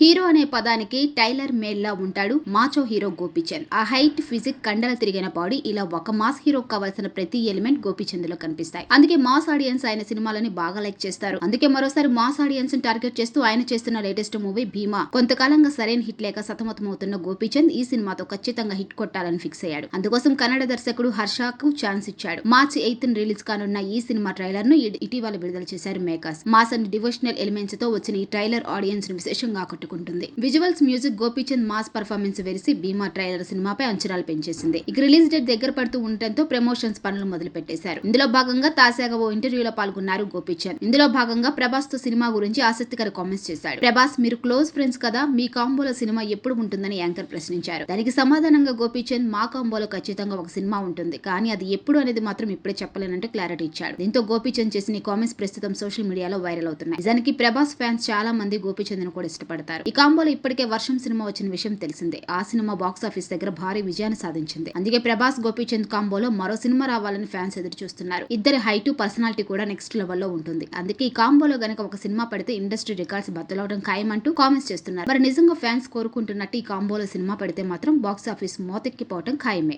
Hero అనే పదానికి tailor made లా ఉంటాడు మాచో హీరో గోపీచంద్. ఆ హైట్, ఫిజిక్, కండలు తిరిగిన బాడీ, ఇలా ఒక మాస్ హీరోకి కావాల్సిన ప్రతి ఎలిమెంట్ గోపీచంద్ లో కనిపిస్తాయి. అందుకే మాస్ ఆడియన్స్ ఆయన సినిమాలని బాగా లైక్ చేస్తారు. అందుకే మరోసారి మాస్ ఆడియన్స్ ని టార్గెట్ చేస్తూ ఆయన చేస్తున్న లేటెస్ట్ మూవీ భీమా. కొంతకాలంగా సరైన హిట్ లేక సతమతమవుతున్న గోపీచంద్ ఈ సినిమాతో ఖచ్చితంగా హిట్ కొట్టాలని ఫిక్స్ అయ్యాడు. అందుకోసం కన్నడ దర్శకుడు హర్షకు ఛాన్స్ ఇచ్చాడు. మార్చి 8 రిలీజ్ కానున్న ఈ సినిమా ట్రైలర్ ను ఇటీవల విడుదల చేశారు makers. Mass and devotional elements తో వచ్చిన ఈ ట్రైలర్ ఆడియన్స్ ను విశేషంగా ఆకట్టుకుంటుంది. Visuals, music, Gopichand mass performance వెరిసి భీమా ట్రైలర్ సినిమాపై అంచనాలు పెంచేసింది. ఇక రిలీజ్ డేట్ దగ్గర పడుతూ ఉండటంతో ప్రమోషన్స్ పనులు మొదలు పెట్టేశారు. ఇందులో భాగంగా తాజాగా ఓ ఇంటర్వ్యూలో పాల్గొన్నారు గోపీచంద్. ఇందులో భాగంగా ప్రభాస్ తో సినిమా గురించి ఆసక్తికర కామెంట్స్ చేశాడు. ప్రభాస్, మీరు క్లోజ్ ఫ్రెండ్స్ కదా, మీ కాంబోలో సినిమా ఎప్పుడు ఉంటుందని యాంకర్ ప్రశ్నించారు. దానికి సమాధానంగా గోపీచంద్, మా కాంబోలో ఖచ్చితంగా ఒక సినిమా ఉంటుంది, కానీ అది ఎప్పుడు అనేది మాత్రం ఇప్పుడే చెప్పలేనంటూ క్లారిటీ ఇచ్చాడు. దీంతో గోపీచంద్ చేసిన ఈ కామెంట్స్ ప్రస్తుతం సోషల్ మీడియాలో వైరల్ అవుతున్నాయి. నిజానికి ప్రభాస్ ఫ్యాన్స్ చాలా మంది గోపీచంద్ ను కూడా ఇష్టపడతారు. ఈ కాంబోలో ఇప్పటికే వర్షం సినిమా వచ్చిన విషయం తెలిసిందే. ఆ సినిమా బాక్సాఫీస్ దగ్గర భారీ విజయాన్ని సాధించింది. అందుకే ప్రభాస్, గోపీచంద్ కాంబోలో మరో సినిమా రావాలని ఫ్యాన్స్ ఎదురు చూస్తున్నారు. ఇద్దరి హైటు, పర్సనాలిటీ కూడా నెక్స్ట్ లెవెల్లో ఉంటుంది. అందుకే ఈ కాంబోలో గనక ఒక సినిమా పడితే ఇండస్ట్రీ రికార్డ్స్ బద్దలవడం ఖాయమంటూ కామెంట్స్ చేస్తున్నారు. మరి నిజంగా ఫ్యాన్స్ కోరుకుంటున్నట్టు ఈ కాంబోలో సినిమా పడితే మాత్రం బాక్సాఫీస్ మోతెక్కిపోవడం ఖాయమే.